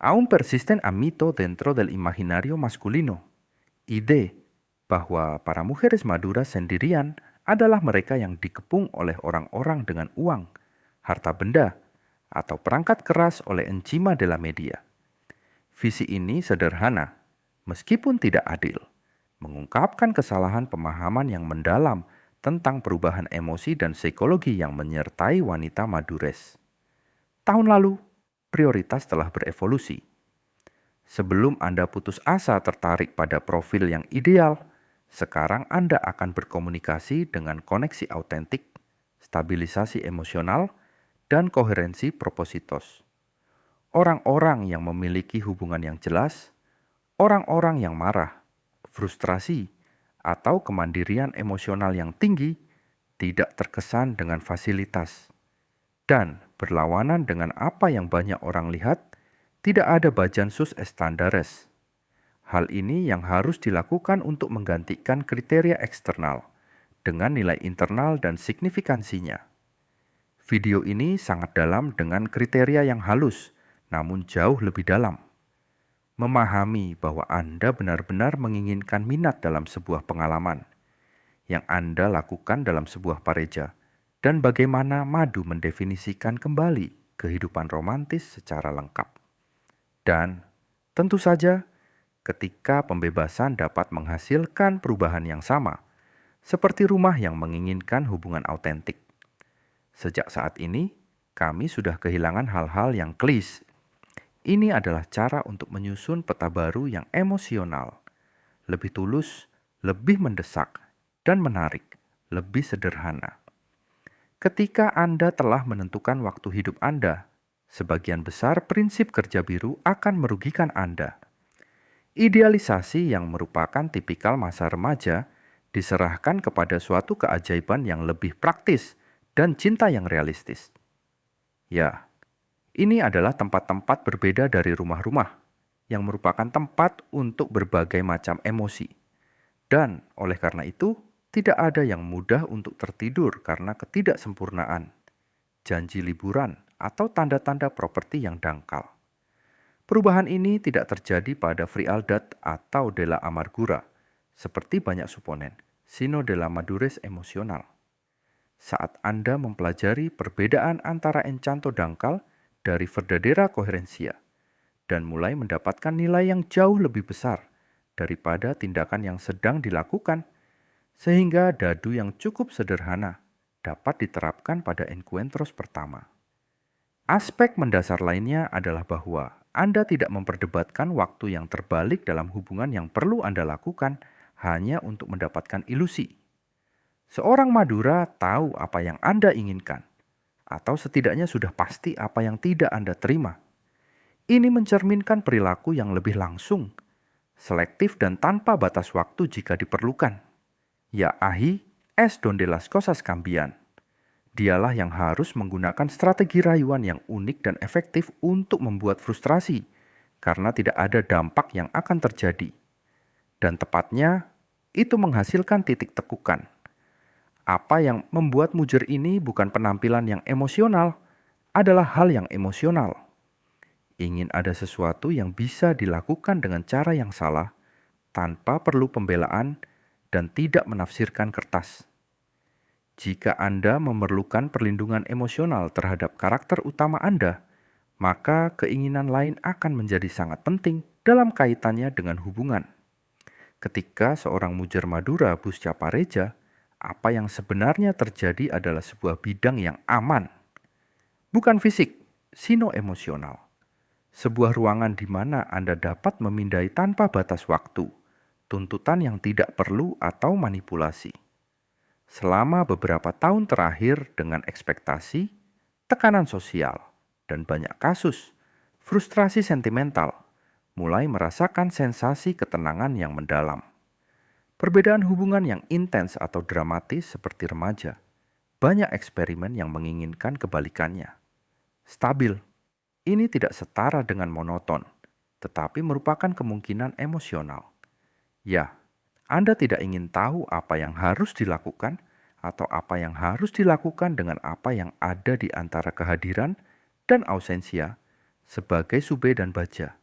Aún persisten a mito dentro del imaginario masculino. Ide bahwa para mujeres maduras sendirian adalah mereka yang dikepung oleh orang-orang dengan uang, harta benda, atau perangkat keras oleh encima de la media. Visi ini sederhana, meskipun tidak adil, mengungkapkan kesalahan pemahaman yang mendalam tentang perubahan emosi dan psikologi yang menyertai wanita madures. Tahun lalu, prioritas telah berevolusi. Sebelum Anda putus asa tertarik pada profil yang ideal, sekarang Anda akan berkomunikasi dengan koneksi autentik, stabilisasi emosional, dan koherensi propositos. Orang-orang yang memiliki hubungan yang jelas, orang-orang yang marah, frustrasi, atau kemandirian emosional yang tinggi tidak terkesan dengan fasilitas dan berlawanan dengan apa yang banyak orang lihat. Tidak ada bajan sus estandares. Hal ini yang harus dilakukan untuk menggantikan kriteria eksternal dengan nilai internal dan signifikansinya. Video ini sangat dalam dengan kriteria yang halus, namun jauh lebih dalam. Memahami bahwa Anda benar-benar menginginkan minat dalam sebuah pengalaman yang Anda lakukan dalam sebuah pareja, dan bagaimana madu mendefinisikan kembali kehidupan romantis secara lengkap. Dan tentu saja, ketika pembebasan dapat menghasilkan perubahan yang sama, seperti rumah yang menginginkan hubungan autentik. Sejak saat ini, kami sudah kehilangan hal-hal yang klise. Ini adalah cara untuk menyusun peta baru yang emosional, lebih tulus, lebih mendesak, dan menarik, lebih sederhana. Ketika Anda telah menentukan waktu hidup Anda, sebagian besar prinsip kerja biru akan merugikan Anda. Idealisasi yang merupakan tipikal masa remaja diserahkan kepada suatu keajaiban yang lebih praktis dan cinta yang realistis. Ya, ini adalah tempat-tempat berbeda dari rumah-rumah yang merupakan tempat untuk berbagai macam emosi. Dan oleh karena itu, tidak ada yang mudah untuk tertidur karena ketidaksempurnaan, janji liburan, atau tanda-tanda properti yang dangkal. Perubahan ini tidak terjadi pada frialdad atau de la amargura, seperti banyak suponen, sino de la madurez emosional. Saat Anda mempelajari perbedaan antara encanto dangkal dari verdadera koherensia, dan mulai mendapatkan nilai yang jauh lebih besar daripada tindakan yang sedang dilakukan, sehingga dadu yang cukup sederhana dapat diterapkan pada encuentros pertama. Aspek mendasar lainnya adalah bahwa Anda tidak memperdebatkan waktu yang terbalik dalam hubungan yang perlu Anda lakukan hanya untuk mendapatkan ilusi. Seorang Madura tahu apa yang Anda inginkan, atau setidaknya sudah pasti apa yang tidak Anda terima. Ini mencerminkan perilaku yang lebih langsung, selektif dan tanpa batas waktu jika diperlukan. Ya ahi es donde las cosas cambian. Dialah yang harus menggunakan strategi rayuan yang unik dan efektif untuk membuat frustrasi, karena tidak ada dampak yang akan terjadi. Dan tepatnya, itu menghasilkan titik tekukan. Apa yang membuat mujur ini bukan penampilan yang emosional, adalah hal yang emosional. Ingin ada sesuatu yang bisa dilakukan dengan cara yang salah, tanpa perlu pembelaan dan tidak menafsirkan kertas. Jika Anda memerlukan perlindungan emosional terhadap karakter utama Anda, maka keinginan lain akan menjadi sangat penting dalam kaitannya dengan hubungan. Ketika seorang mujur Madura busca pareja, apa yang sebenarnya terjadi adalah sebuah bidang yang aman. Bukan fisik, sino emosional. Sebuah ruangan di mana Anda dapat memindai tanpa batas waktu, tuntutan yang tidak perlu atau manipulasi. Selama beberapa tahun terakhir dengan ekspektasi, tekanan sosial, dan banyak kasus, frustrasi sentimental, mulai merasakan sensasi ketenangan yang mendalam. Perbedaan hubungan yang intens atau dramatis seperti remaja, banyak eksperimen yang menginginkan kebalikannya. Stabil, ini tidak setara dengan monoton, tetapi merupakan kemungkinan emosional. Ya, Anda tidak ingin tahu apa yang harus dilakukan atau apa yang harus dilakukan dengan apa yang ada di antara kehadiran dan ausensia, sebagai sube dan baja.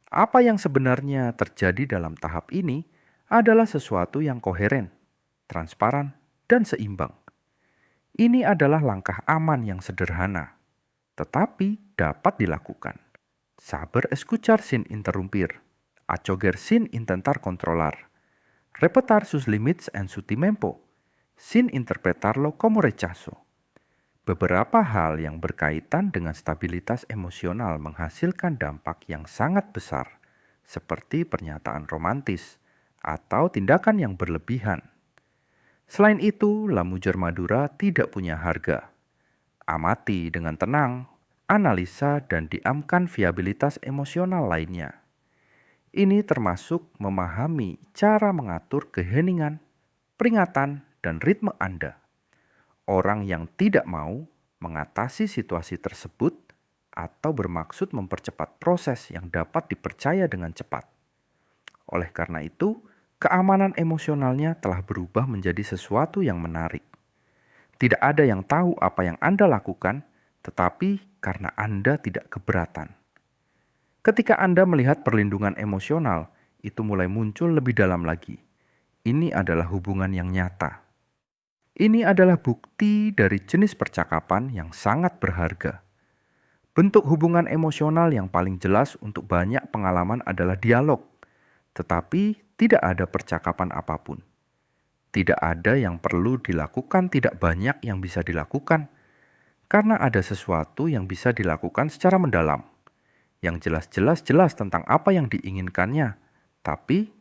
Apa yang sebenarnya terjadi dalam tahap ini adalah sesuatu yang koheren, transparan, dan seimbang. Ini adalah langkah aman yang sederhana, tetapi dapat dilakukan. Saber escuchar sin interrumpir, acoger sin intentar controlar, repetir sus límites en su tiempo, sin interpretarlo como rechazo. Beberapa hal yang berkaitan dengan stabilitas emosional menghasilkan dampak yang sangat besar, seperti pernyataan romantis atau tindakan yang berlebihan. Selain itu, La Mujer Madura tidak punya harga. Amati dengan tenang, analisa dan diamkan viabilitas emosional lainnya. Ini termasuk memahami cara mengatur keheningan, peringatan, dan ritme Anda. Orang yang tidak mau mengatasi situasi tersebut atau bermaksud mempercepat proses yang dapat dipercaya dengan cepat. Oleh karena itu, keamanan emosionalnya telah berubah menjadi sesuatu yang menarik. Tidak ada yang tahu apa yang Anda lakukan, tetapi karena Anda tidak keberatan. Ketika Anda melihat perlindungan emosional, itu mulai muncul lebih dalam lagi. Ini adalah hubungan yang nyata. Ini adalah bukti dari jenis percakapan yang sangat berharga. Bentuk hubungan emosional yang paling jelas untuk banyak pengalaman adalah dialog, tetapi tidak ada percakapan apapun. Tidak ada yang perlu dilakukan, tidak banyak yang bisa dilakukan, karena ada sesuatu yang bisa dilakukan secara mendalam, yang jelas-jelas tentang apa yang diinginkannya, tapi